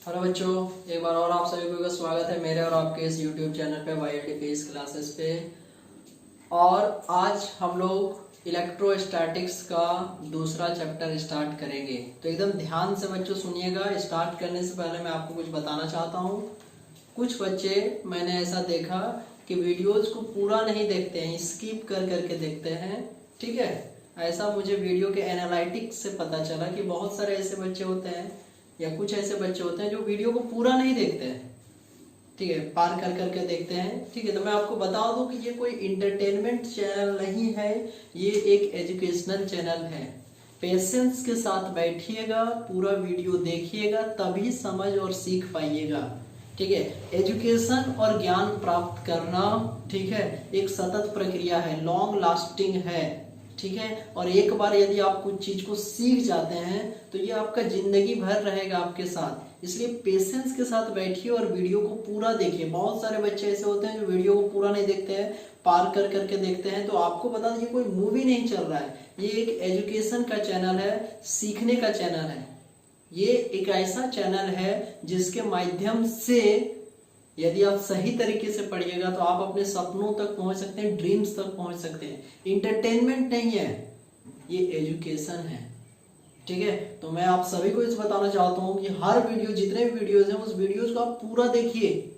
Hello बच्चों, एक बार और आप सभी को स्वागत है मेरे और आपके इस YouTube चैनल पे YLDPS क्लासेस पे। और आज हम लोग इलेक्ट्रोस्टैटिक्स का दूसरा चैप्टर स्टार्ट करेंगे। तो एकदम ध्यान से बच्चों सुनिएगा। स्टार्ट करने से पहले मैं आपको कुछ बताना चाहता हूँ। कुछ बच्चे मैंने ऐसा देखा कि वीडियोज को पूरा नहीं देखते हैं, स्किप कर करके देखते हैं। ठीक है, ऐसा मुझे वीडियो के एनालिटिक्स से पता चला कि बहुत सारे ऐसे बच्चे होते हैं या कुछ ऐसे बच्चे होते हैं जो वीडियो को पूरा नहीं देखते हैं। ठीक है, पार कर करके देखते हैं। ठीक है, तो मैं आपको बता दूं कि ये कोई इंटरटेनमेंट चैनल नहीं है, ये एक एजुकेशनल चैनल है। पेशेंस के साथ बैठिएगा, पूरा वीडियो देखिएगा, तभी समझ और सीख पाइएगा। ठीक है, एजुकेशन और ज्ञान प्राप्त करना, ठीक है, एक सतत प्रक्रिया है, लॉन्ग लास्टिंग है। ठीक है, और एक बार यदि आप कुछ चीज को सीख जाते हैं तो ये आपका जिंदगी भर रहेगा आपके साथ। इसलिए पेशेंस के साथ बैठिए और वीडियो को पूरा देखिए। बहुत सारे बच्चे ऐसे होते हैं जो वीडियो को पूरा नहीं देखते हैं, पार कर करके देखते हैं। तो आपको बता दें, कोई मूवी नहीं चल रहा है, ये एक एजुकेशन का चैनल है, सीखने का चैनल है। ये एक ऐसा चैनल है जिसके माध्यम से यदि आप सही तरीके से पढ़िएगा तो आप अपने सपनों तक पहुंच सकते हैं, ड्रीम्स तक पहुंच सकते हैं। इंटरटेनमेंट नहीं है, ये एजुकेशन है। ठीक है, तो मैं आप सभी को इस बताना चाहता हूं कि हर वीडियो, जितने भी वीडियोस हैं, उस वीडियोस को आप पूरा देखिए।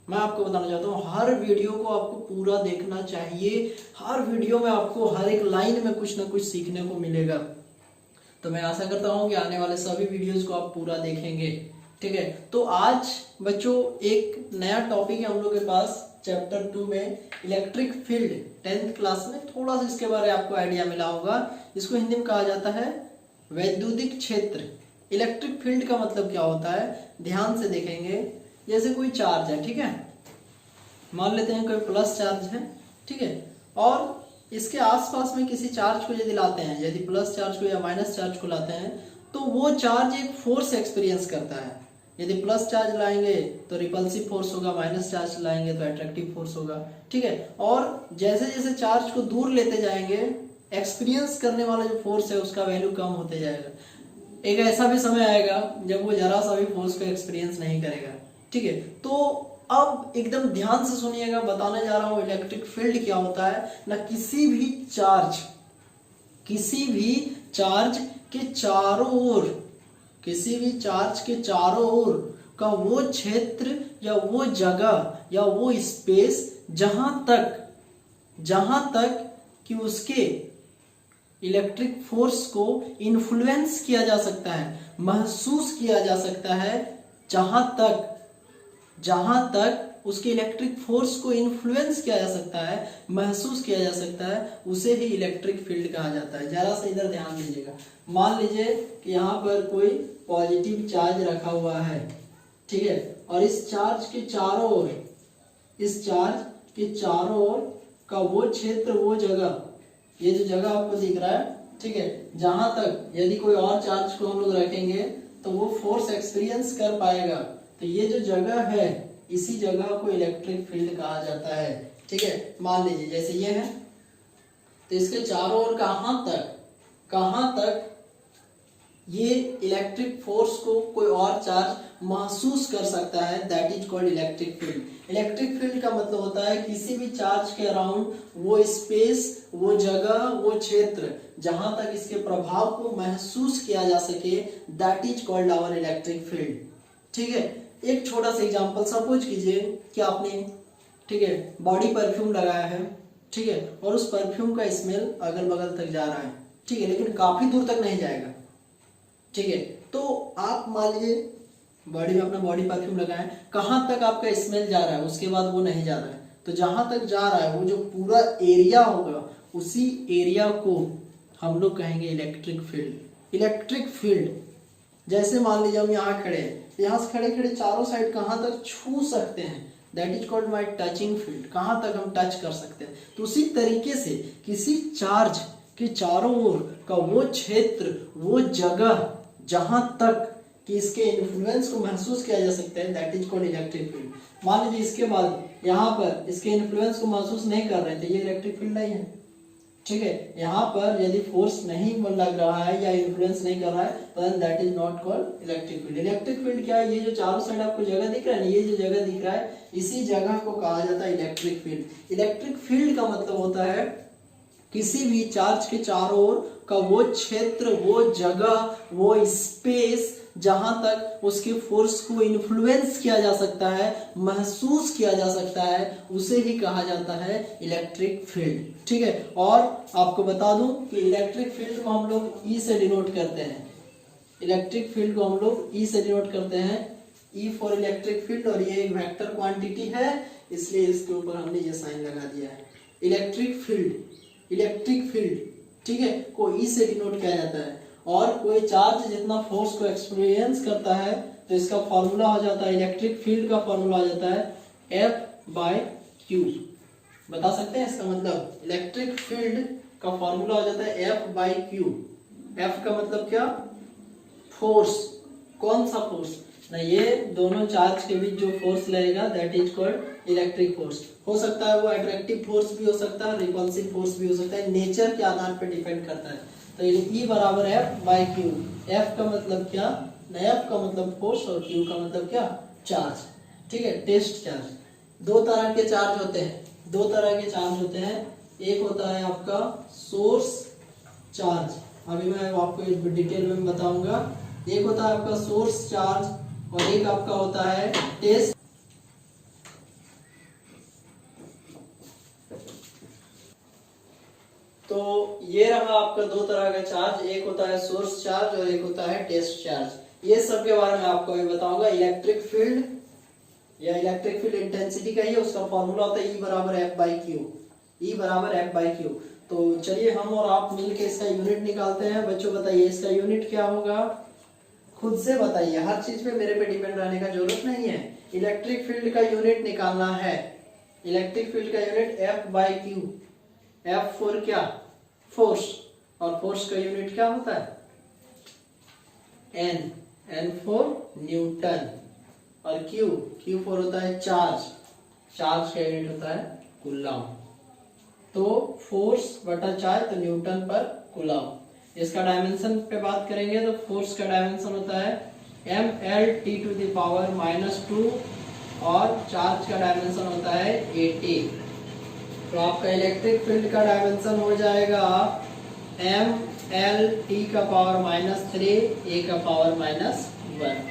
मैं आपको बताना चाहता हूं, हर वीडियो को आपको पूरा देखना चाहिए। हर वीडियो में आपको हर एक लाइन में कुछ ना कुछ सीखने को मिलेगा। तो मैं आशा करता हूं कि आने वाले सभी वीडियोस को आप पूरा देखेंगे। ठीक है, तो आज बच्चों एक नया टॉपिक है हम लोग के पास चैप्टर 2 में, इलेक्ट्रिक फील्ड। 10th क्लास में थोड़ा सा इसके बारे में आपको आइडिया मिला होगा। इसको हिंदी में कहा जाता है वैद्युतिक क्षेत्र। इलेक्ट्रिक फील्ड का मतलब क्या होता है, ध्यान से देखेंगे। जैसे कोई चार्ज है, ठीक है, मान लेते हैं कोई प्लस चार्ज है, ठीक है, और इसके आसपास में किसी चार्ज को यदि लाते हैं, यदि प्लस चार्ज को या माइनस चार्ज को लाते हैं, तो वो चार्ज एक फोर्स एक्सपीरियंस करता है। यदि प्लस चार्ज लाएंगे तो रिपल्सिव फोर्स होगा, माइनस चार्ज लाएंगे तो अट्रैक्टिव फोर्स होगा। ठीक है, और जैसे जैसे चार्ज को दूर लेते जाएंगे, एक्सपीरियंस करने वाला जो फोर्स है उसका वैल्यू कम होते जाएगा। एक ऐसा भी समय आएगा जब वो जरा सा भी फोर्स को एक्सपीरियंस नहीं करेगा। ठीक है, तो अब एकदम ध्यान से सुनिएगा, बताने जा रहा हूं इलेक्ट्रिक फील्ड क्या होता है ना। किसी भी चार्ज के चारों ओर, किसी भी चार्ज के चारों ओर का वो क्षेत्र या वो जगह या वो स्पेस जहां तक कि उसके इलेक्ट्रिक फोर्स को इन्फ्लुएंस किया जा सकता है, महसूस किया जा सकता है, जहां तक उसके इलेक्ट्रिक फोर्स को इन्फ्लुएंस किया जा सकता है, महसूस किया जा सकता है, उसे ही इलेक्ट्रिक फील्ड कहा जाता है। जरा सा इधर ध्यान दीजिएगा। मान लीजिए कि यहाँ पर कोई पॉजिटिव चार्ज रखा हुआ है, ठीक है, और इस चार्ज के चारों ओर, इस चार्ज के चारों ओर का वो क्षेत्र, वो जगह, ये जो जगह आपको दिख रहा है, ठीक है, जहां तक यदि कोई और चार्ज को हम लोग रखेंगे तो वो फोर्स एक्सपीरियंस कर पाएगा। तो ये जो जगह है, इसी जगह को इलेक्ट्रिक फील्ड कहा जाता है। ठीक है, मान लीजिए जैसे ये है, तो इसके चारों ओर कहां तक ये इलेक्ट्रिक फोर्स को कोई और चार्ज महसूस कर सकता है, that is called electric field. Electric field का मतलब होता है किसी भी चार्ज के अराउंड वो स्पेस, वो जगह, वो क्षेत्र जहां तक इसके प्रभाव को महसूस किया जा सके, that is called our electric field. ठीक है, एक छोटा सा एग्जांपल सपोज कीजिए कि आपने, ठीक है, बॉडी परफ्यूम लगाया है, ठीक है, और उस परफ्यूम का स्मेल अगल बगल तक जा रहा है, ठीक है, लेकिन काफी दूर तक नहीं जाएगा। ठीक है, तो आप मान लीजिए बॉडी में अपना बॉडी परफ्यूम लगाएं, कहां तक आपका स्मेल जा रहा है, उसके बाद वो नहीं जा रहा है। तो जहां तक जा रहा है वो जो पूरा एरिया होगा, उसी एरिया को हम लोग कहेंगे इलेक्ट्रिक फील्ड। इलेक्ट्रिक फील्ड, जैसे मान लीजिए हम यहाँ खड़े हैं, यहाँ से खड़े खड़े चारों साइड कहां तक छू सकते हैं, that is called my touching field. कहां तक हम टच कर सकते हैं। तो उसी तरीके से किसी चार्ज के चारों ओर का वो क्षेत्र, वो जगह जहां तक कि इसके इन्फ्लुएंस को महसूस किया जा सकता है, that is called electric field. मान लीजिए इसके बाद यहाँ पर इसके इन्फ्लुएंस को महसूस नहीं कर रहे थे, ये इलेक्ट्रिक फील्ड नहीं है। ठीक है, यहाँ पर यदि फोर्स नहीं लग रहा है या इन्फ्लुएंस नहीं कर रहा है तो that is not called electric field. Electric field क्या है, ये जो चारों साइड आपको जगह दिख रहा है ना, ये जो जगह दिख रहा है इसी जगह को कहा जाता है इलेक्ट्रिक फील्ड। इलेक्ट्रिक फील्ड का मतलब होता है किसी भी चार्ज के चारों ओर का वो क्षेत्र, वो जगह, वो स्पेस जहां तक उसके फोर्स को इन्फ्लुएंस किया जा सकता है, महसूस किया जा सकता है, उसे ही कहा जाता है इलेक्ट्रिक फील्ड। ठीक है, और आपको बता दूं कि इलेक्ट्रिक फील्ड को हम लोग ई से डिनोट करते हैं। इलेक्ट्रिक फील्ड को हम लोग ई से डिनोट करते हैं, ई फॉर इलेक्ट्रिक फील्ड, और ये एक वेक्टर क्वांटिटी है इसलिए इसके ऊपर हमने ये साइन लगा दिया है। इलेक्ट्रिक फील्ड ठीक है को ई से डिनोट किया जाता है, और कोई चार्ज जितना फोर्स को एक्सपीरियंस करता है तो इसका फॉर्मूला हो जाता है, इलेक्ट्रिक फील्ड का फॉर्मूला हो जाता है F/Q। बता सकते हैं इसका मतलब, इलेक्ट्रिक फील्ड का फॉर्मूला हो जाता है F/Q। F का मतलब क्या, फोर्स। कौन सा फोर्स ना, ये दोनों चार्ज के बीच जो फोर्स लगेगा that is called electric force. हो सकता है वो अट्रैक्टिव फोर्स भी हो सकता है, रिपल्सिव फोर्स भी हो सकता है, नेचर के आधार पर डिपेंड करता है। तो E बराबर F/Q। F का मतलब क्या, F का मतलब फोर्स और Q का मतलब क्या, चार्ज। ठीक है, टेस्ट चार्ज। दो तरह के चार्ज होते हैं, एक होता है आपका सोर्स चार्ज, अभी मैं आपको डिटेल में बताऊंगा। एक होता है आपका सोर्स चार्ज और एक आपका होता है टेस्ट। तो ये रहा आपका दो तरह का चार्ज, एक होता है सोर्स चार्ज और एक होता है टेस्ट चार्ज। ये सब के बारे में आपको अभी बताऊंगा। इलेक्ट्रिक फील्ड या इलेक्ट्रिक फील्ड इंटेंसिटी का ही उसका फॉर्मूला होता है E बराबर F/Q। तो चलिए हम और आप मिलकर इसका यूनिट निकालते हैं। बच्चों बताइए इसका यूनिट क्या होगा, खुद से बताइए, हर चीज पे मेरे पे डिपेंड रहने का जरूरत नहीं है। इलेक्ट्रिक फील्ड का यूनिट निकालना है, इलेक्ट्रिक फील्ड का यूनिट F/Q। F फॉर क्या, फोर्स, और फोर्स का यूनिट क्या होता है N फॉर न्यूटन, और Q फॉर होता है चार्ज का यूनिट होता है कूलम। तो फोर्स बटा चार्ज तो न्यूटन पर कूलम। इसका डायमेंशन पे बात करेंगे तो फोर्स का डायमेंशन होता है mL/T⁻², और चार्ज का डायमेंशन होता है 80। तो आपका इलेक्ट्रिक फील्ड का डायमेंशन हो जाएगा mL/T⁻³ A⁻⁻1।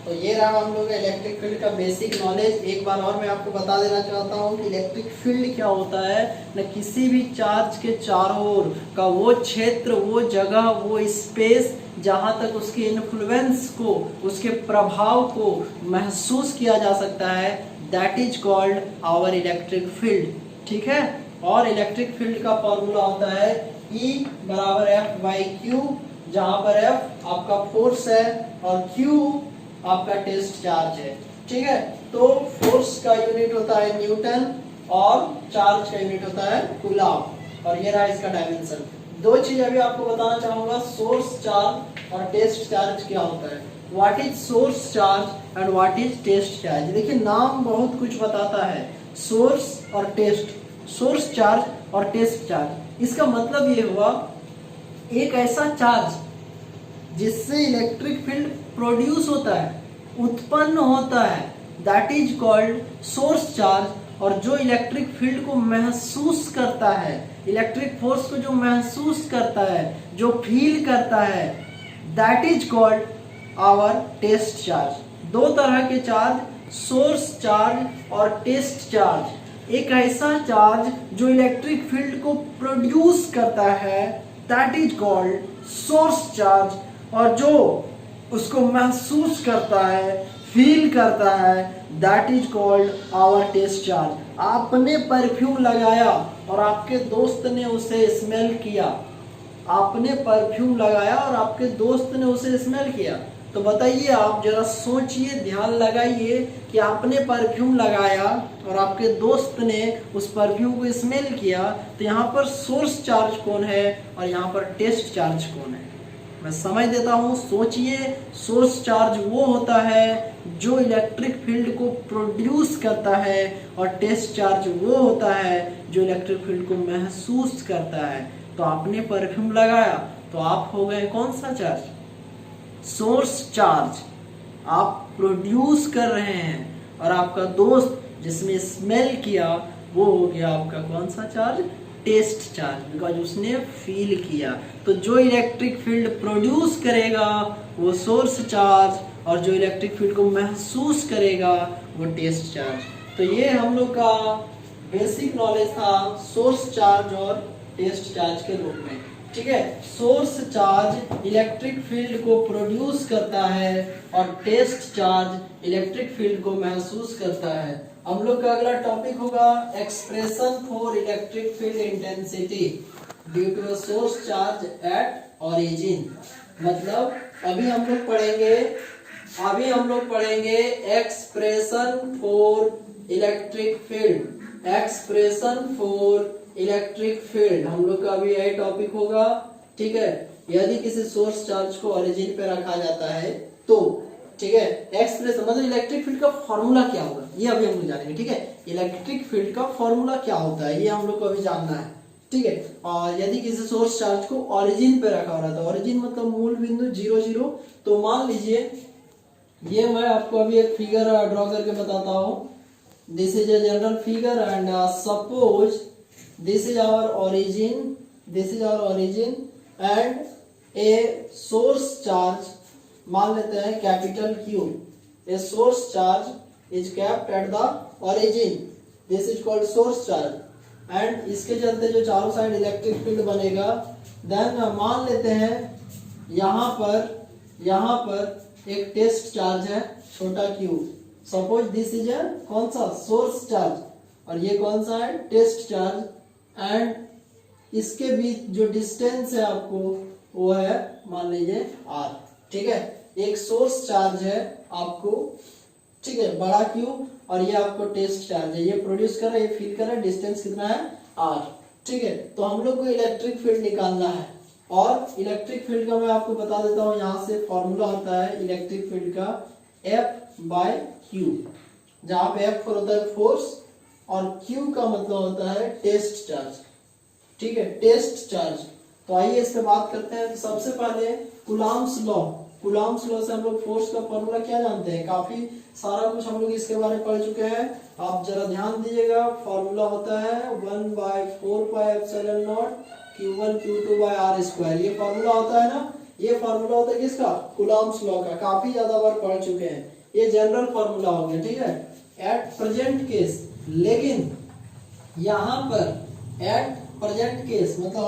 तो ये रहा हम लोग इलेक्ट्रिक फील्ड का बेसिक नॉलेज। एक बार और मैं आपको बता देना चाहता हूँ कि इलेक्ट्रिक फील्ड क्या होता है न, किसी भी चार्ज के चारों ओर का वो क्षेत्र, वो जगह, वो स्पेस जहां तक उसके इन्फ्लुएंस को, उसके प्रभाव को महसूस किया जा सकता है, that is called our electric field. ठीक है, और इलेक्ट्रिक फील्ड का फॉर्मूला होता है E बराबर F/Q, जहां पर F आपका फोर्स है और Q आपका टेस्ट चार्ज है। ठीक है, तो फोर्स का यूनिट होता है न्यूटन और चार्ज का यूनिट होता है कूलम, और ये रहा इसका डायमेंशन। दो चीज अभी आपको बताना चाहूंगा, सोर्स चार्ज और टेस्ट चार्ज क्या होता है। What is source charge and what is test charge. देखिए नाम बहुत कुछ बताता है, सोर्स और टेस्ट, सोर्स चार्ज और टेस्ट चार्ज। इसका मतलब ये हुआ एक ऐसा चार्ज जिससे इलेक्ट्रिक फील्ड प्रोड्यूस होता है, उत्पन्न होता है, that is called source charge. और जो इलेक्ट्रिक फील्ड को महसूस करता है, इलेक्ट्रिक फोर्स को जो महसूस करता है, जो फील करता है, that is called our test charge. दो तरह के चार्ज, सोर्स चार्ज और टेस्ट चार्ज। एक ऐसा चार्ज जो इलेक्ट्रिक फील्ड को प्रोड्यूस करता है, that is called source charge, और जो उसको महसूस करता है, फील करता है, that is called our test charge. आपने परफ्यूम लगाया और आपके दोस्त ने उसे स्मेल किया, आपने परफ्यूम लगाया और आपके दोस्त ने उसे स्मेल किया, तो बताइए आप जरा सोचिए, ध्यान लगाइए कि आपने परफ्यूम लगाया और आपके दोस्त ने उस परफ्यूम को स्मेल किया, तो यहाँ पर सोर्स चार्ज कौन है और यहाँ पर टेस्ट चार्ज कौन है। मैं समझ देता हूँ, सोचिए। सोर्स चार्ज वो होता है जो इलेक्ट्रिक फील्ड को प्रोड्यूस करता है, और टेस्ट चार्ज वो होता है जो इलेक्ट्रिक फील्ड को महसूस करता है। तो आपने परफ्यूम लगाया तो आप हो गए कौन सा चार्ज? Source charge. आप प्रोड्यूस कर रहे हैं, और आपका दोस्त जिसने स्मेल किया वो हो गया आपका कौन सा चार्ज? टेस्ट चार्ज, बिकॉज उसने फील किया। तो जो इलेक्ट्रिक फील्ड प्रोड्यूस करेगा वो सोर्स चार्ज, और जो इलेक्ट्रिक फील्ड को महसूस करेगा वो टेस्ट चार्ज। तो ये हम लोग का बेसिक नॉलेज था सोर्स चार्ज और टेस्ट चार्ज के रूप में। ठीक है, सोर्स चार्ज इलेक्ट्रिक फील्ड को प्रोड्यूस करता है और टेस्ट चार्ज इलेक्ट्रिक फील्ड को महसूस करता है। हम लोग का अगला टॉपिक होगा expression for electric field intensity due to a source charge at origin. मतलब अभी हम लोग पढ़ेंगे expression for electric field. Expression for electric field हम लोग का अभी यही टॉपिक होगा। ठीक है, यदि किसी सोर्स चार्ज को ओरिजिन पे रखा जाता है तो, ठीक है, एक्सप्रेशन मतलब इलेक्ट्रिक फील्ड का फॉर्मूला क्या होगा ये अभी हम लोग जानेंगे। ठीक है, इलेक्ट्रिक फील्ड का फॉर्मूला क्या होता है ये हम लोग को अभी जानना है। ठीक है, और यदि किसी सोर्स चार्ज को ओरिजिन पे रखा हो रहा था, ओरिजिन मतलब मूल बिंदु 0 0, तो मान लीजिए ये मैं आपको अभी एक फिगर ड्रॉ करके बताता हूँ। This is a general figure and suppose this is our origin and a source charge, मान लेते हैं capital Q, a source charge is kept at the origin, this is called source charge, and इसके चलते जो चारों side electric field बनेगा। Then मान लेते हैं यहाँ पर एक टेस्ट चार्ज है छोटा q, suppose this is a कौन सा? सोर्स चार्ज, और ये कौन सा है? Test charge. एंड इसके बीच जो डिस्टेंस है आपको वो है मान लीजिए r। ठीक है, एक सोर्स चार्ज है आपको, ठीक है, बड़ा Q, और ये आपको टेस्ट चार्ज है, ये प्रोड्यूस कर रहा है, ये फील कर रहा है, डिस्टेंस कितना है? r। ठीक है, तो हम लोग को इलेक्ट्रिक फील्ड निकालना है, और इलेक्ट्रिक फील्ड का मैं आपको बता देता हूँ, यहाँ से फॉर्मूला होता है इलेक्ट्रिक फील्ड का F/Q, जहाँ पे F होता है फोर्स और Q का मतलब होता है टेस्ट चार्ज। ठीक है, टेस्ट चार्ज। तो आइए इस पे बात करते हैं। तो सबसे पहले कुलाम्स लॉ से हम लोग फोर्स का फॉर्मूला क्या जानते हैं? काफी सारा कुछ हम लोग इसके बारे में पढ़ चुके हैं। आप जरा ध्यान दीजिएगा, फॉर्मूला होता है 1/4πε0 Q1 Q2/r²। ये फॉर्मूला होता है ना, ये फॉर्मूला होता है किसका? कुलाम्स लॉ का। काफी ज्यादा बार पढ़ चुके हैं, ये जनरल फॉर्मूला हो गया। ठीक है, एट प्रेजेंट केस, लेकिन यहाँ पर एट प्रेजेंट केस मतलब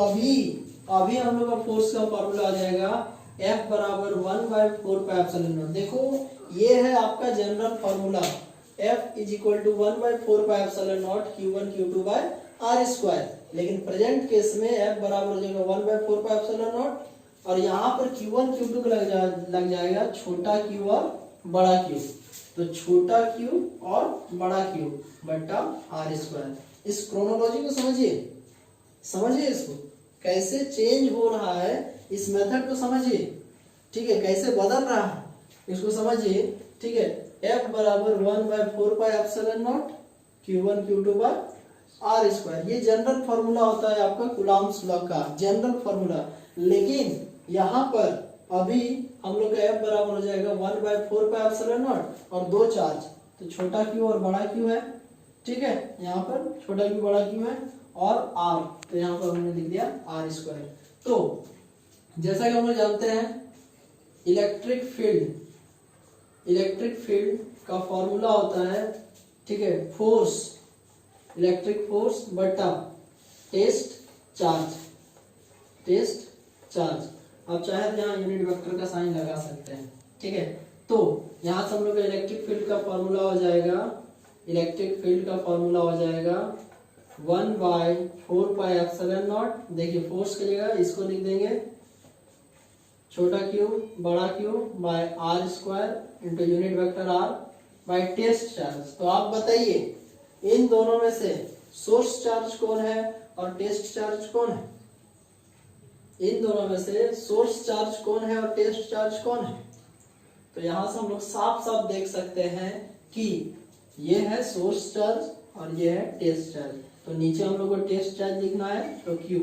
अभी हम लोग का फोर्स का फॉर्मूला आ जाएगा F बराबर 1/4πε0। देखो ये है आपका general formula, F is equal to 1/4πε0 Q1 Q2/r²। लेकिन प्रेजेंट केस में F बराबर हो जाएगा 1/4πε0, और यहाँ पर Q1 Q2 को लग जाएगा छोटा Q और बड़ा Q। तो छोटा Q और बड़ा Q बटा r²। इस क्रोनोलॉजी को समझिए इसको कैसे चेंज हो रहा है, इस मेथड को समझिए। ठीक है, कैसे बदल रहा है इसको समझिए। ठीक है, F बराबर 1/4πε0 Q1 Q2/r²। ये जनरल फॉर्मूला होता है आपका कुलाम्स लॉ का जनरल फॉर्मूला। लेकिन यहाँ पर अभी हम लोग का F बराबर हो जाएगा 1/4πε0 और दो चार्ज, तो छोटा Q और बड़ा Q है। ठीक है, यहाँ पर छोटा Q बड़ा Q है, और R, तो यहाँ पर हमने लिख दिया r²। तो जैसा कि हम लोग जानते हैं इलेक्ट्रिक फील्ड का फॉर्मूला होता है, ठीक है, फोर्स, इलेक्ट्रिक फोर्स बटा टेस्ट चार्ज। आप चाहे तो यहाँ यूनिट वेक्टर का साइन लगा सकते हैं। ठीक है, तो यहाँ से हम लोग इलेक्ट्रिक फील्ड का फॉर्मूला हो जाएगा 1/4πε0। देखिए फोर्स की जगह इसको लिख देंगे छोटा Q बड़ा Q by r² into unit vector r by test charge. तो आप बताइए इन दोनों में से सोर्स चार्ज कौन है और टेस्ट चार्ज कौन है? इन दोनों में से सोर्स चार्ज कौन है और टेस्ट चार्ज कौन है? तो यहां से हम लोग साफ साफ देख सकते हैं कि ये है सोर्स चार्ज और ये है टेस्ट चार्ज। तो नीचे हम लोग को टेस्ट चार्ज लिखना है तो Q।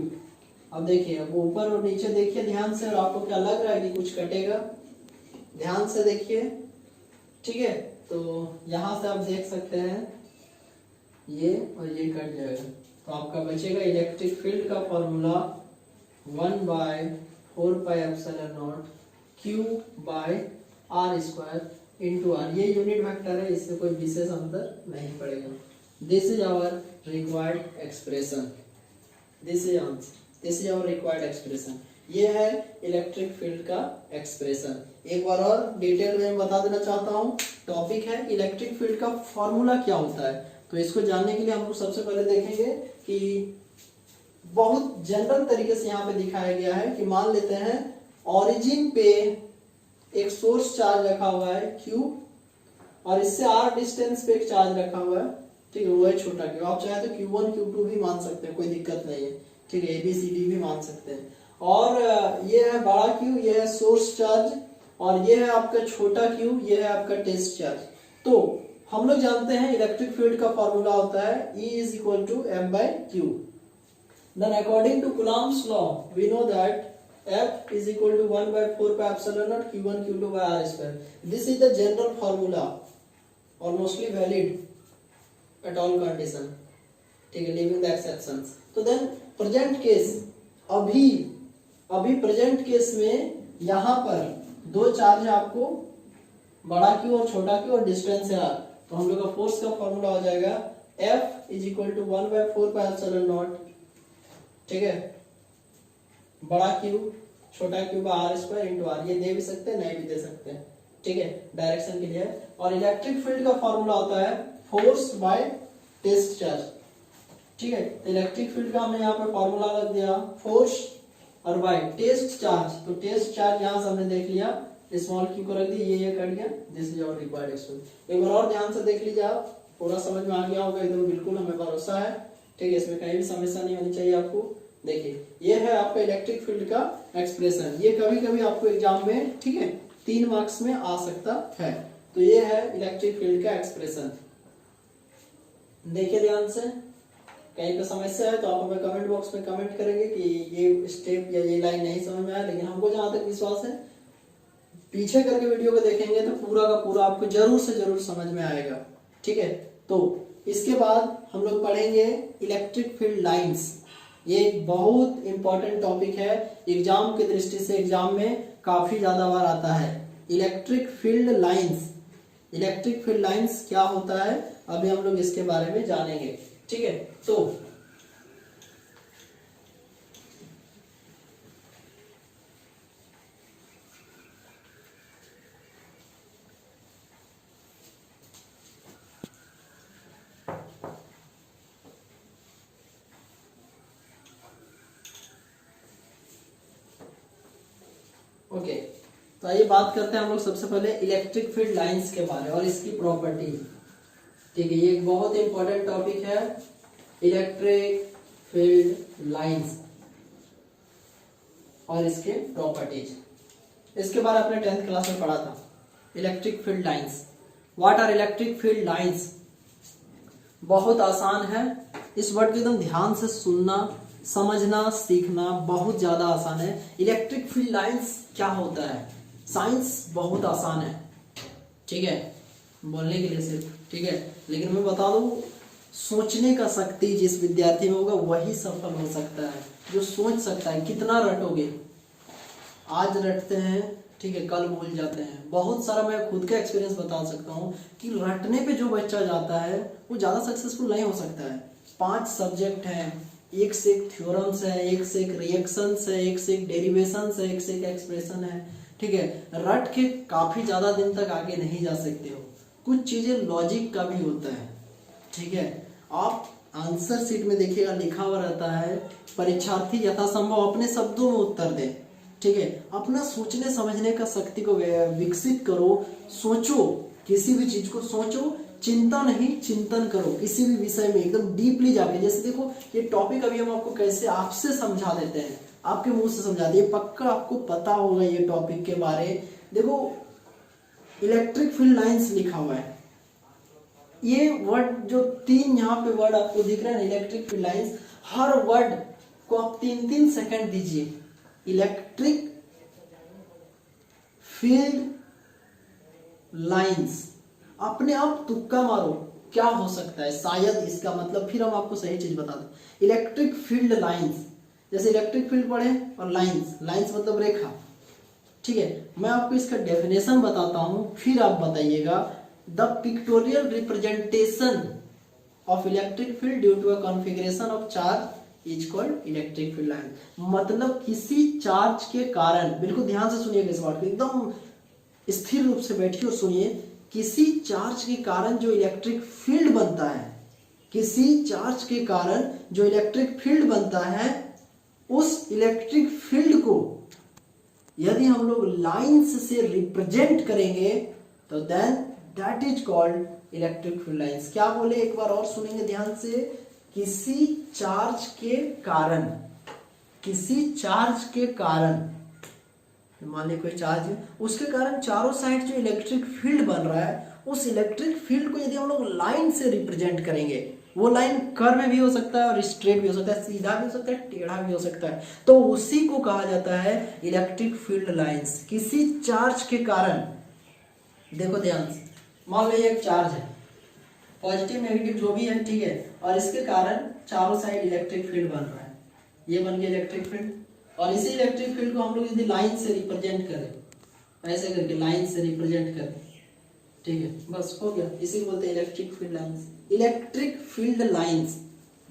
अब देखिए, अब ऊपर और नीचे देखिए ध्यान से, और आपको क्या लग रहा है कि कुछ कटेगा? ध्यान से देखिए, ठीक है। तो यहां से आप देख सकते हैं ये और ये कट जाएगा, तो आपका बचेगा इलेक्ट्रिक फील्ड का फॉर्मूला 1/4πε0 Q/r² इंटू आर। ये यूनिट वेक्टर है, इससे कोई विशेष अंतर नहीं पड़ेगा। This is our required expression, this is our required expression. ये है इलेक्ट्रिक फील्ड का एक्सप्रेशन। एक बार और डिटेल में बता देना चाहता हूँ, टॉपिक है इलेक्ट्रिक फील्ड का फॉर्मूला क्या होता है। तो इसको जानने के लिए हम लोग सबसे पहले देखेंगे कि बहुत जनरल तरीके से यहाँ पे दिखाया गया है कि मान लेते हैं ओरिजिन पे एक सोर्स चार्ज रखा हुआ है Q, और इससे R डिस्टेंस पे एक चार्ज रखा हुआ है, ठीक है, वो है छोटा Q। आप चाहे तो Q1 Q2 भी मान सकते हैं, कोई दिक्कत नहीं है, ठीक है, ABCD भी मान सकते हैं। और ये है बड़ा Q, ये है सोर्स चार्ज, और ये है आपका छोटा Q, ये है आपका टेस्ट चार्ज। तो हम लोग जानते हैं इलेक्ट्रिक फील्ड का फॉर्मूला होता है E is equal to m/q। Then according to Coulomb's law, we know that F is equal to 1/4πε0 Q1 Q2 by r²। This is the general formula or mostly valid at all condition, ठीक है, leaving the exceptions। तो then present case, अभी present case में यहाँ पर दो charge है, आपको बड़ा Q और छोटा Q और डिस्टेंस है R। तो हम लोग का फोर्स का फॉर्मूला हो जाएगा F is equal to 1/4πε0, ठीक है, बड़ा Q छोटा Q का r² इंटू आर। ये दे भी सकते हैं, नहीं भी दे सकते हैं, ठीक है, डायरेक्शन के लिए। और इलेक्ट्रिक फील्ड का फॉर्मूला होता है फोर्स बाय टेस्ट चार्ज, ठीक है। तो इलेक्ट्रिक फील्ड का हमने यहाँ पे फॉर्मूला रख दिया फोर्स और बाय टेस्ट चार्ज। तो टेस्ट चार्ज यहाँ से हमने देख लिया, स्मॉल Q को रख दिया, ये कट गया। This is our required expression. एक बार और ध्यान से देख लीजिए, आप पूरा समझ में आ गया होगा एकदम, बिल्कुल हमें भरोसा है, ठीक है, इसमें कहीं भी समस्या नहीं होनी चाहिए आपको। देखिए, ये है आपका इलेक्ट्रिक फील्ड का एक्सप्रेशन। ये कभी कभी आपको एग्जाम में, ठीक है, 3 मार्क्स में आ सकता है। तो ये है इलेक्ट्रिक फील्ड का एक्सप्रेशन। देखिए ध्यान से, कहीं पे समस्या है तो आप हमें कमेंट बॉक्स में कमेंट करेंगे कि ये स्टेप या ये लाइन नहीं समझ में आया, लेकिन हमको जहां तक विश्वास है, पीछे करके वीडियो को देखेंगे तो पूरा का पूरा आपको जरूर से जरूर समझ में आएगा, ठीक है। तो इसके बाद हम लोग पढ़ेंगे इलेक्ट्रिक फील्ड लाइंस। ये एक बहुत इंपॉर्टेंट टॉपिक है, एग्जाम की दृष्टि से एग्जाम में काफी ज्यादा बार आता है। Electric field lines, electric field lines क्या होता है, अभी हम लोग इसके बारे में जानेंगे, ठीक है। तो ओके, तो आइए बात करते हैं हम लोग सबसे पहले इलेक्ट्रिक फील्ड लाइंस के बारे में और इसकी प्रॉपर्टी, ठीक है। ये एक बहुत इंपॉर्टेंट टॉपिक है, इलेक्ट्रिक फील्ड लाइंस और इसके प्रॉपर्टीज। इसके बारे में आपने 10th क्लास में पढ़ा था। Electric field lines, what are electric field lines? बहुत आसान है, इस वर्ड को एकदम ध्यान से सुनना, समझना, सीखना बहुत ज्यादा आसान है। इलेक्ट्रिक फील्ड लाइंस क्या होता है, साइंस बहुत आसान है, ठीक है, बोलने के लिए सिर्फ, ठीक है, लेकिन मैं बता दूं, सोचने का शक्ति जिस विद्यार्थी में होगा वही सफल हो सकता है, जो सोच सकता है। कितना रटोगे, आज रटते हैं, ठीक है, कल भूल जाते हैं। बहुत सारा मैं खुद का एक्सपीरियंस बता सकता हूँ कि रटने पे जो बच्चा जाता है वो ज्यादा सक्सेसफुल नहीं हो सकता है। 5 सब्जेक्ट हैं, एक से एक थ्योरम्स है, एक से एक रिएक्शंस है, एक से एक डेरिवेशंस है, एक से एक एक्सप्रेशन है, ठीक है। रट के काफी ज्यादा दिन तक आगे नहीं जा सकते हो। कुछ चीजें लॉजिक का भी होता है, ठीक है। आप आंसर शीट में देखिएगा लिखा हुआ रहता है, परीक्षार्थी यथासंभव अपने शब्दों में उत्तर दे, ठीक है। अपना सोचने समझने का शक्ति को विकसित करो, सोचो, किसी भी चीज को सोचो, चिंता नहीं चिंतन करो, किसी भी विषय में एकदम डीपली जाके। जैसे देखो, ये टॉपिक अभी हम आपको कैसे आपसे समझा देते हैं, आपके मुंह से समझा दिए, पक्का आपको पता होगा ये टॉपिक के बारे। देखो इलेक्ट्रिक फील्ड लाइंस लिखा हुआ है, ये वर्ड जो 3 यहाँ पे वर्ड आपको दिख रहा है ना, इलेक्ट्रिक फील्ड लाइंस, हर वर्ड को आप 3-3 सेकंड दीजिए। इलेक्ट्रिक फील्ड लाइंस, अपने आप तुक्का मारो क्या हो सकता है, शायद इसका मतलब, फिर हम आपको सही चीज बता दें। इलेक्ट्रिक फील्ड लाइंस, जैसे इलेक्ट्रिक फील्ड पढ़े और लाइंस, लाइंस मतलब रेखा, ठीक है। मैं आपको इसका डेफिनेशन बताता हूं, फिर आप बताइएगा। The pictorial representation of electric field due to a configuration of charge is called electric field line. मतलब किसी चार्ज के कारण, बिल्कुल ध्यान से सुनिएगा इस बात को, एकदम स्थिर रूप से बैठिए और सुनिए। किसी चार्ज के कारण जो इलेक्ट्रिक फील्ड बनता है, किसी चार्ज के कारण जो इलेक्ट्रिक फील्ड बनता है, उस इलेक्ट्रिक फील्ड को यदि हम लोग लाइंस से रिप्रेजेंट करेंगे तो then that is called electric field lines. क्या बोले, एक बार और सुनेंगे ध्यान से। किसी चार्ज के कारण, किसी चार्ज के कारण, मान लीजिए कोई चार्ज है, उसके कारण चारों साइड जो इलेक्ट्रिक फील्ड बन रहा है, उस इलेक्ट्रिक फील्ड को यदि हम लोग लाइन से रिप्रेजेंट करेंगे, वो लाइन कर्व भी हो सकता है और स्ट्रेट भी हो सकता है, सीधा भी हो सकता है, टेढ़ा भी हो सकता है, तो उसी को कहा जाता है इलेक्ट्रिक फील्ड लाइंस। किसी चार्ज के कारण, देखो ध्यान से, मान लो एक चार्ज है, पॉजिटिव नेगेटिव जो भी है, ठीक है, और इसके कारण चारों साइड इलेक्ट्रिक फील्ड बन रहा है, ये बन गया इलेक्ट्रिक फील्ड। और इसी इलेक्ट्रिक फील्ड को हम लोग यदि लाइन से रिप्रेजेंट करें, ऐसे करके लाइन से रिप्रेजेंट करें, ठीक है, बस हो गया, इसी को बोलते हैं electric field lines. Electric field lines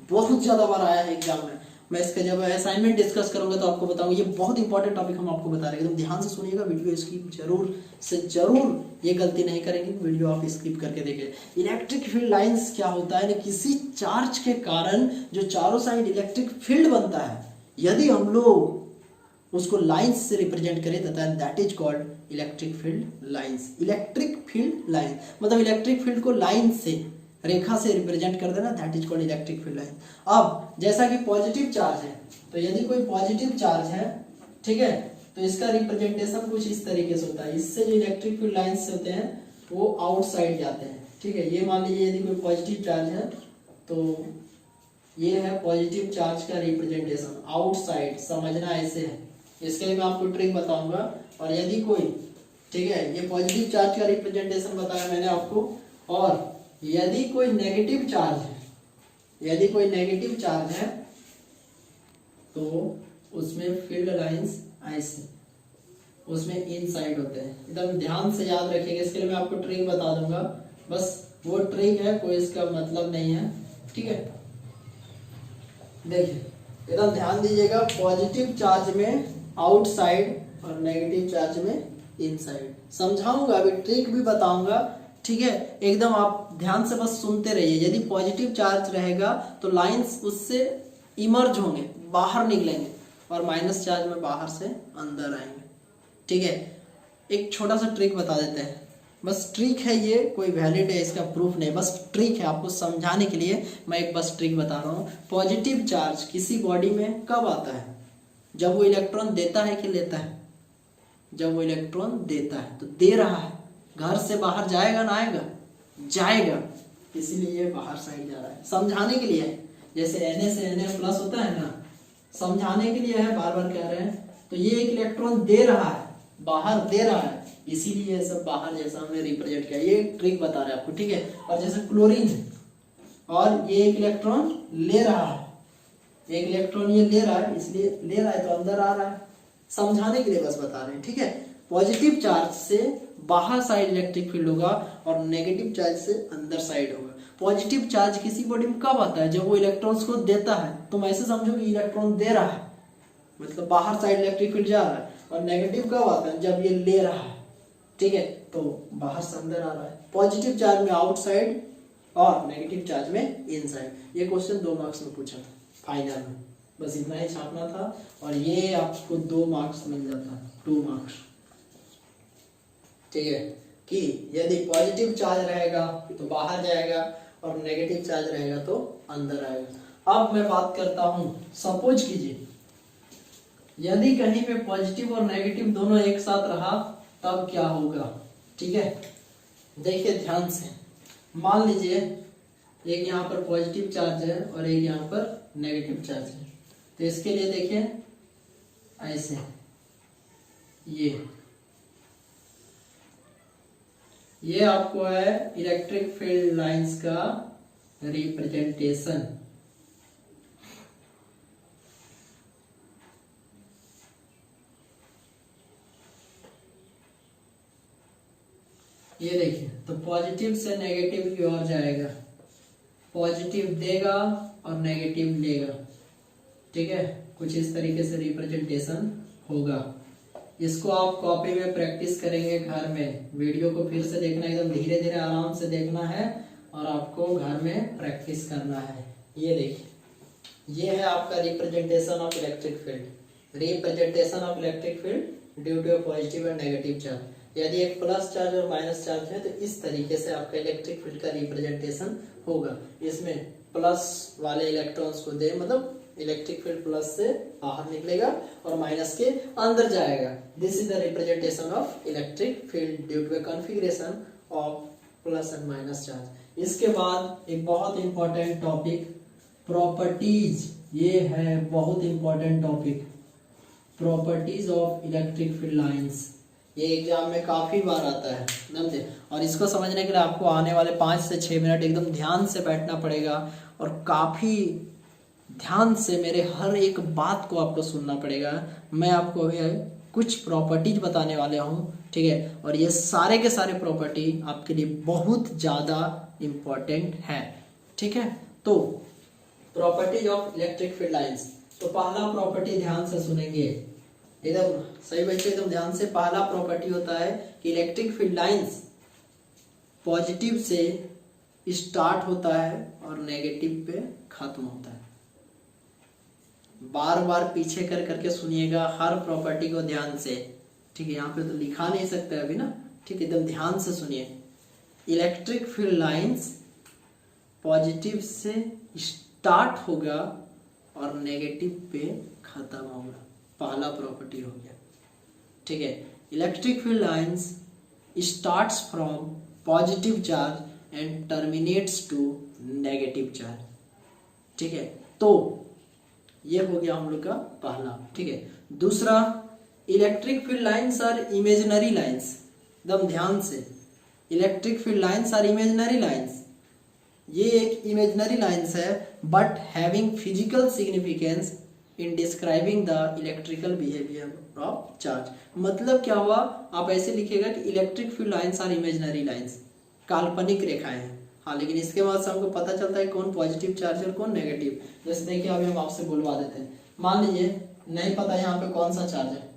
बहुत ज्यादा बार आया है एग्जाम में, मैं इसका जब असाइनमेंट डिस्कस करूंगा तो आपको बताऊंगा। ये बहुत इंपॉर्टेंट टॉपिक हम आपको बता रहे हैं, एकदम ध्यान से सुनिएगा वीडियो, इसकी जरूर से जरूर ये गलती नहीं करेंगे, वीडियो आप स्किप करके देखिए। इलेक्ट्रिक फील्ड लाइंस क्या होता है, किसी चार्ज के कारण जो चारों साइड इलेक्ट्रिक फील्ड बनता है, यदि हम लोग उसको लाइंस से रिप्रेजेंट करें तथा that is called electric field lines. Electric field line मतलब इलेक्ट्रिक फील्ड को लाइन से, रेखा से रिप्रेजेंट कर देना, that is called electric field line. अब जैसा कि पॉजिटिव चार्ज है, तो यदि कोई पॉजिटिव चार्ज है, ठीक है, तो इसका रिप्रेजेंटेशन कुछ इस तरीके से होता है। इससे जो इलेक्ट्रिक फील्ड लाइंस होते हैं वो आउटसाइड जाते हैं, ठीक है। ये मान लीजिए यदि कोई पॉजिटिव चार्ज है, तो ये है पॉजिटिव चार्ज का रिप्रेजेंटेशन, आउटसाइड, समझना ऐसे है, इसके लिए मैं आपको ट्रिक बताऊंगा। और यदि कोई, ठीक है, ये पॉजिटिव चार्ज का रिप्रेजेंटेशन बताया मैंने आपको, और यदि कोई नेगेटिव चार्ज है, यदि कोई नेगेटिव चार्ज है तो उसमें फील्ड लाइंस ऐसे, उसमें इनसाइड होते हैं, एकदम ध्यान से याद रखिएगा। इसके लिए मैं आपको ट्रिक बता दूंगा, बस वो ट्रिक है, कोई इसका मतलब नहीं है, ठीक है। देखिए एकदम ध्यान दीजिएगा, पॉजिटिव चार्ज में आउटसाइड और नेगेटिव चार्ज में इनसाइड, समझाऊंगा अभी, ट्रिक भी बताऊंगा, ठीक है। एकदम आप ध्यान से बस सुनते रहिए। यदि पॉजिटिव चार्ज रहेगा तो लाइंस उससे इमर्ज होंगे, बाहर निकलेंगे, और माइनस चार्ज में बाहर से अंदर आएंगे, ठीक है। एक छोटा सा ट्रिक बता देते हैं, बस ट्रिक है ये, कोई वैलिड है इसका प्रूफ नहीं, बस ट्रिक है आपको समझाने के लिए मैं एक बस ट्रिक बता रहा हूँ। पॉजिटिव चार्ज किसी बॉडी में कब आता है, जब वो इलेक्ट्रॉन देता है कि लेता है, जब वो इलेक्ट्रॉन देता है, तो दे रहा है, घर से बाहर जाएगा ना आएगा, जाएगा, इसीलिए ये बाहर साइड जा रहा है, समझाने के लिए है। जैसे Na से Na प्लस होता है ना, समझाने के लिए है, बार बार कह रहे हैं। तो ये एक इलेक्ट्रॉन दे रहा है, बाहर दे रहा है, इसीलिए ये सब बाहर जैसा हमने रिप्रेजेंट किया, ये ट्रिक बता रहे हैं आपको, ठीक है। और जैसे क्लोरीन है, और ये एक इलेक्ट्रॉन ले रहा है, एक इलेक्ट्रॉन ये ले रहा है, इसलिए ले रहा है तो अंदर आ रहा है, समझाने के लिए बस बता रहे हैं, ठीक है। पॉजिटिव चार्ज से बाहर साइड इलेक्ट्रिक फील्ड होगा और नेगेटिव चार्ज से अंदर साइड होगा। पॉजिटिव चार्ज किसी बॉडी में कब आता है, जब वो इलेक्ट्रॉन्स को देता है, तुम ऐसे समझो कि इलेक्ट्रॉन दे रहा है, मतलब बाहर साइड इलेक्ट्रिक फील्ड जा रहा है। और नेगेटिव कब आता है, जब ये ले रहा है, ठीक है, तो बाहर से अंदर आ रहा है। पॉजिटिव चार्ज में आउटसाइड और नेगेटिव चार्ज में इनसाइड। ये क्वेश्चन 2 मार्क्स में पूछा था फाइनल में, बस इतना ही छापना था, और ये आपको 2 मार्क्स मिल जाता, 2 मार्क्स, ठीक है। कि यदि पॉजिटिव चार्ज रहेगा तो बाहर जाएगा और नेगेटिव चार्ज रहेगा तो अंदर आएगा। अब मैं बात करता हूं, सपोज कीजिए यदि कहीं पे पॉजिटिव और नेगेटिव दोनों एक साथ रहा तब क्या होगा। ठीक है, देखिए ध्यान से, मान लीजिए एक यहाँ पर पॉजिटिव चार्ज है और एक यहाँ पर नेगेटिव चार्ज है, तो इसके लिए देखिए ऐसे ये आपको है इलेक्ट्रिक फील्ड लाइंस का रिप्रेजेंटेशन। ये देखिए, तो पॉजिटिव से नेगेटिव की ओर जाएगा, पॉजिटिव देगा और नेगेटिव लेगा। ठीक है, कुछ इस तरीके से रिप्रेजेंटेशन होगा। इसको आप कॉपी में प्रैक्टिस करेंगे घर में, वीडियो को फिर से देखना, एकदम धीरे धीरे आराम से देखना है और आपको घर में प्रैक्टिस करना है। ये देखिए, ये है आपका representation of electric field, representation of electric field due to positive and negative charge. यदि एक प्लस चार्ज और माइनस चार्ज है तो इस तरीके से आपका इलेक्ट्रिक फील्ड का रिप्रेजेंटेशन होगा। इसमें प्लस वाले इलेक्ट्रॉन्स को दे, मतलब इलेक्ट्रिक फील्ड प्लस से बाहर निकलेगा और माइनस के अंदर जाएगा। This is the representation of electric field due to configuration of plus and minus charge. इसके बाद एक बहुत इंपॉर्टेंट टॉपिक प्रॉपर्टीज, ये है बहुत important topic, properties of electric field lines. ये एग्जाम में काफी बार आता है, समझे। और इसको समझने के लिए आपको आने वाले 5 से 6 मिनट एकदम ध्यान से बैठना पड़ेगा और काफी ध्यान से मेरे हर एक बात को आपको सुनना पड़ेगा। मैं आपको अभी कुछ प्रॉपर्टीज बताने वाले हूँ, ठीक है, और ये सारे के सारे प्रॉपर्टी आपके लिए बहुत ज्यादा इम्पोर्टेंट है। ठीक है, तो properties of electric field lines. तो पहला प्रॉपर्टी ध्यान से सुनेंगे, एकदम सही बच्चे, एकदम ध्यान से। पहला प्रॉपर्टी होता है कि इलेक्ट्रिक फील्ड लाइंस पॉजिटिव से स्टार्ट होता है और नेगेटिव पे खत्म होता है। बार बार पीछे कर करके सुनिएगा हर प्रॉपर्टी को ध्यान से। ठीक है, यहाँ पे तो लिखा नहीं सकते अभी ना, ठीक है, एकदम ध्यान से सुनिए। इलेक्ट्रिक फील्ड लाइंस पॉजिटिव से स्टार्ट होगा और नेगेटिव पे खत्म होगा, पहला प्रॉपर्टी हो गया। ठीक है, electric field lines starts from positive charge and terminates to negative charge. ठीक है, तो ये हो गया हम लोग का पहला। ठीक है, दूसरा, electric field lines are imaginary lines. एकदम ध्यान से, electric field lines are imaginary lines. ये एक इमेजिनरी लाइंस है but having physical significance in describing the electrical behaviour of charge. मतलब क्या हुआ, आप ऐसे लिखिएगा कि electric field lines are imaginary lines, काल्पनिक रेखाएं हैं। हाँ, लेकिन इसके बाद से हमको पता चलता है कौन पॉजिटिव चार्ज और कौन नेगेटिव। जैसे देखिए अभी हम आपसे बुलवा देते हैं, मान लीजिए नहीं पता यहाँ पे कौन सा चार्ज है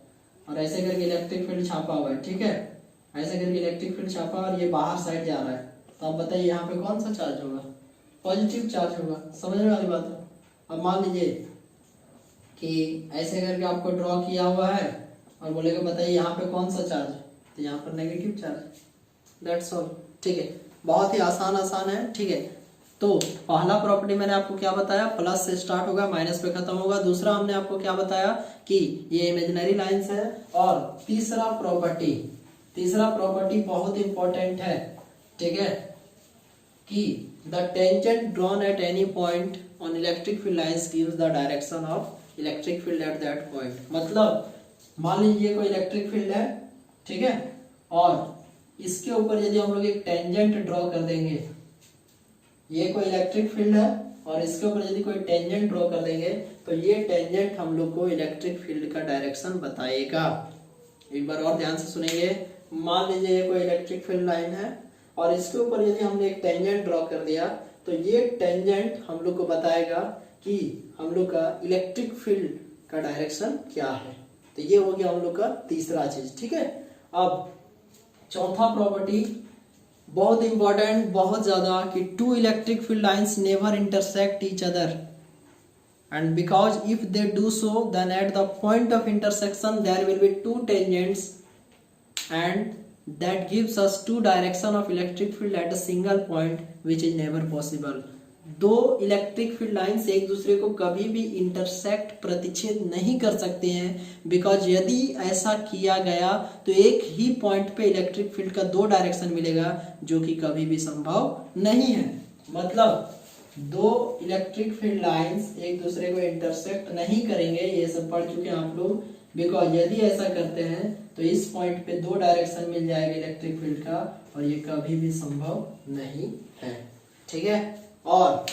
और ऐसे करके इलेक्ट्रिक फील्ड छापा हुआ है। ठीक है, ऐसे करके इलेक्ट्रिक फील्ड छापा और ये बाहर साइड जा रहा है, तो आप बताइए यहाँ पे कौन सा चार्ज होगा, पॉजिटिव चार्ज होगा। समझने वाली बात है। अब मान लीजिए कि ऐसे करके आपको ड्रॉ किया हुआ है और बोलेगा बताइए यहाँ पे कौन सा चार्ज है, तो यहाँ पर नेगेटिव चार्ज। That's all. ठीक है, बहुत ही आसान है। ठीक है, तो पहला प्रॉपर्टी मैंने आपको क्या बताया, प्लस से स्टार्ट होगा माइनस पे खत्म होगा। दूसरा हमने आपको क्या बताया कि ये इमेजिनरी लाइंस है। और तीसरा प्रॉपर्टी बहुत इंपॉर्टेंट है। ठीक है, कि the tangent drawn at any point on electric field lines gives the direction of electric field at that point. मतलब मान लीजिए कोई इलेक्ट्रिक फील्ड है, ठीक है, और इसके ऊपर यदि हम लोग एक टेंजेंट ड्रॉ कर देंगे, ये कोई इलेक्ट्रिक फील्ड है और इसके ऊपर यदि कोई टेंजेंट ड्रॉ कर देंगे तो ये टेंजेंट हम लोग को इलेक्ट्रिक फील्ड का डायरेक्शन बताएगा। एक बार और ध्यान से सुनेंगे। मान लीजिए ये कोई इलेक्ट्रिक फील्ड लाइन है और इसके ऊपर यदि हमने एक टेंजेंट ड्रॉ कर दिया तो ये टेंजेंट हम लोग को बताएगा कि हम लोग का इलेक्ट्रिक फील्ड का डायरेक्शन क्या है। तो ये हो गया हम लोग का तीसरा चीज। ठीक है, अब चौथा प्रॉपर्टी बहुत इंपॉर्टेंट, बहुत ज्यादा, कि two electric field lines never intersect each other and because if they do so then at the point of intersection there will be two tangents and that gives us two direction of electric field at a single point which is never possible. दो electric field lines एक दूसरे को कभी भी intersect प्रतिच्छेद नहीं कर सकते हैं, बिकॉज यदि ऐसा किया गया तो एक ही पॉइंट पे इलेक्ट्रिक फील्ड का दो डायरेक्शन मिलेगा, जो कि कभी भी संभव नहीं है। मतलब दो इलेक्ट्रिक फील्ड लाइंस एक दूसरे को इंटरसेक्ट नहीं करेंगे, ये सब पढ़ चुके हैं आप लोग। बिकॉज यदि ऐसा करते हैं तो इस पॉइंट पे दो डायरेक्शन मिल जाएगा इलेक्ट्रिक फील्ड का, और ये कभी भी संभव नहीं है। ठीक है, और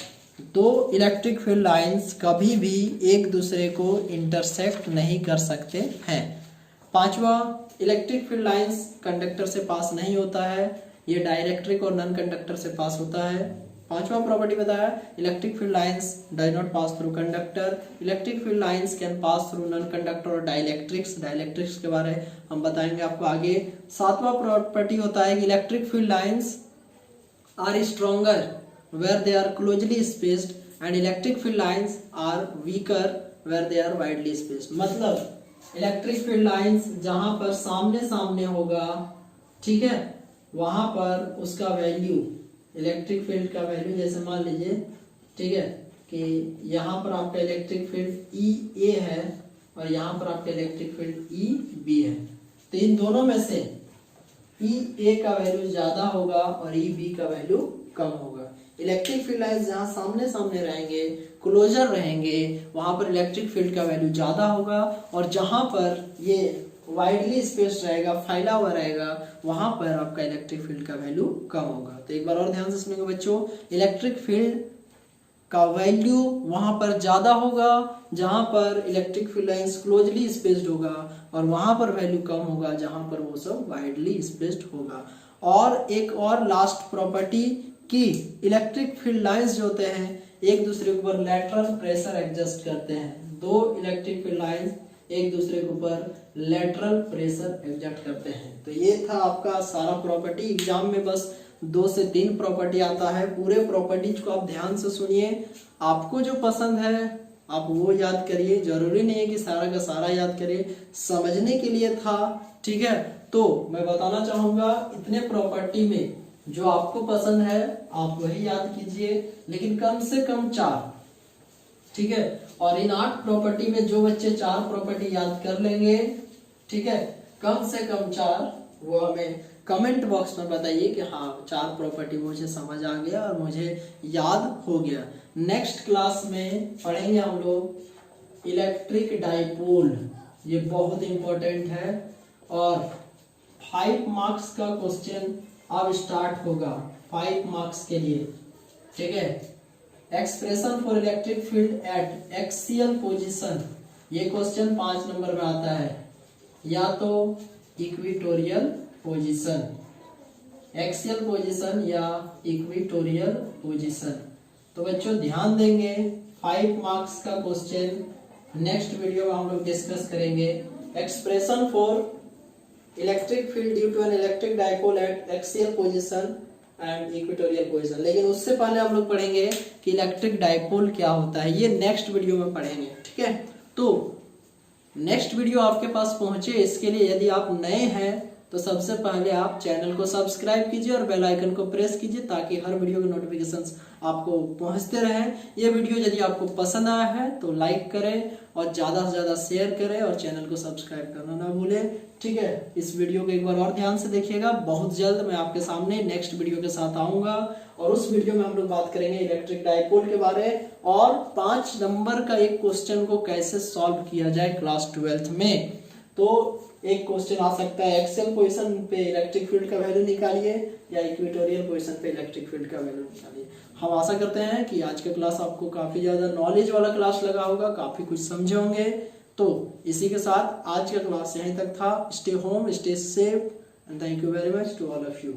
दो इलेक्ट्रिक फील्ड लाइंस कभी भी एक दूसरे को इंटरसेक्ट नहीं कर सकते हैं। पांचवा, इलेक्ट्रिक फील्ड लाइंस कंडक्टर से पास नहीं होता है, ये डाइलेक्ट्रिक और नॉन कंडक्टर से पास होता है। पांचवा प्रॉपर्टी बताया, electric field lines does not pass through conductor, electric field lines can pass through non conductor और डाइलेक्ट्रिक्स। डाइलेक्ट्रिक्स के बारे में हम बताएंगे आपको आगे। सातवां प्रॉपर्टी होता है कि electric field lines are stronger where they are closely spaced and electric field lines are weaker where they are widely spaced। मतलब इलेक्ट्रिक फील्ड लाइंस जहां पर सामने सामने होगा, ठीक है, वहां पर उसका वैल्यू, इलेक्ट्रिक फील्ड का वैल्यू, जैसे मान लीजिए, ठीक है, कि यहाँ पर आपका इलेक्ट्रिक फील्ड ई ए है और यहाँ पर आपका इलेक्ट्रिक फील्ड ई बी है, तो इन दोनों में से ई ए का वैल्यू ज्यादा होगा और ई बी का वैल्यू कम होगा। इलेक्ट्रिक फील्ड लाइंस जहां सामने सामने रहेंगे, क्लोजर रहेंगे, वहां पर इलेक्ट्रिक फील्ड का वैल्यू ज्यादा होगा, और जहां पर ये वाइडली स्पेस रहेगा, फैला हुआ रहेगा, वहां पर आपका इलेक्ट्रिक फील्ड का वैल्यू कम होगा। तो एक बार और ध्यान से सुनिएगा बच्चों, इलेक्ट्रिक फील्ड का वैल्यू वहां पर ज्यादा होगा जहां पर electric field lines closely spaced होगा, और वहां पर वैल्यू कम होगा जहां पर वो सब वाइडली स्पेस्ड होगा। और एक और लास्ट प्रॉपर्टी कि इलेक्ट्रिक फील्ड लाइंस जो होते हैं एक दूसरे के ऊपर लेटरल प्रेशर एडजस्ट करते हैं। दो इलेक्ट्रिक फील्ड लाइंस एक दूसरे के ऊपर लेटरल प्रेशर एडजस्ट करते हैं। तो ये था आपका सारा प्रॉपर्टी। एग्जाम में बस 2 से 3 प्रॉपर्टी आता है। पूरे प्रॉपर्टीज को आप ध्यान से सुनिए, आपको जो पसंद है आप वो याद करिए, जरूरी नहीं है कि सारा का सारा याद करिए, समझने के लिए था। ठीक है, तो मैं बताना चाहूंगा इतने प्रॉपर्टी में जो आपको पसंद है आप वही याद कीजिए, लेकिन कम से कम 4, ठीक है। और इन 8 प्रॉपर्टी में जो बच्चे 4 प्रॉपर्टी याद कर लेंगे, ठीक है, कम से कम 4, वो हमें कमेंट बॉक्स में बताइए कि हाँ 4 प्रॉपर्टी मुझे समझ आ गया और मुझे याद हो गया। नेक्स्ट क्लास में पढ़ेंगे हम लोग इलेक्ट्रिक डाइपोल, ये बहुत इंपॉर्टेंट है, और 5 मार्क्स का क्वेश्चन अब स्टार्ट होगा 5 मार्क्स के लिए। ठीक है, expression for electric field eight axial position, ये क्वेश्चन 5 नंबर में आता है, या तो इक्वेटोरियल पोजीशन, एक्सियल पोजीशन या इक्वेटोरियल पोजीशन। तो बच्चों ध्यान देंगे, 5 मार्क्स का क्वेश्चन नेक्स्ट वीडियो में हम लोग डिस्कस करेंगे। Expression for electric field due to an electric dipole at axial position and equatorial position. लेकिन उससे पहले हम लोग पढ़ेंगे कि इलेक्ट्रिक डाइपोल क्या होता है, ये नेक्स्ट वीडियो में पढ़ेंगे। ठीक है, तो नेक्स्ट वीडियो आपके पास पहुंचे, इसके लिए यदि आप नए हैं तो सबसे पहले आप चैनल को सब्सक्राइब कीजिए और बेल आइकन को प्रेस कीजिए, ताकि हर वीडियो के नोटिफिकेशंस आपको पहुंचते रहें। ये वीडियो यदि आपको पसंद आया है तो लाइक करें और ज़्यादा से ज़्यादा शेयर करें और चैनल को सब्सक्राइब करना ना भूलें। ठीक है, इस वीडियो को एक बार और ध्यान से देखिएगा। बहुत जल्द मैं आपके सामने नेक्स्ट वीडियो के साथ आऊंगा, और उस वीडियो में हम लोग बात करेंगे इलेक्ट्रिक डाइपोल के बारे, और 5 नंबर का एक क्वेश्चन को कैसे सॉल्व किया जाए क्लास 12th में। तो एक क्वेश्चन आ सकता है, एक्सियल पोजीशन पे इलेक्ट्रिक फील्ड का वैल्यू निकालिए, या इक्वेटोरियल पोजीशन पे इलेक्ट्रिक फील्ड का वैल्यू निकालिए। हम आशा करते हैं कि आज का क्लास आपको काफी ज्यादा नॉलेज वाला क्लास लगा होगा, काफी कुछ समझे होंगे। तो इसी के साथ आज का क्लास यहीं तक था। Stay home, stay safe, and thank you very much to all of you.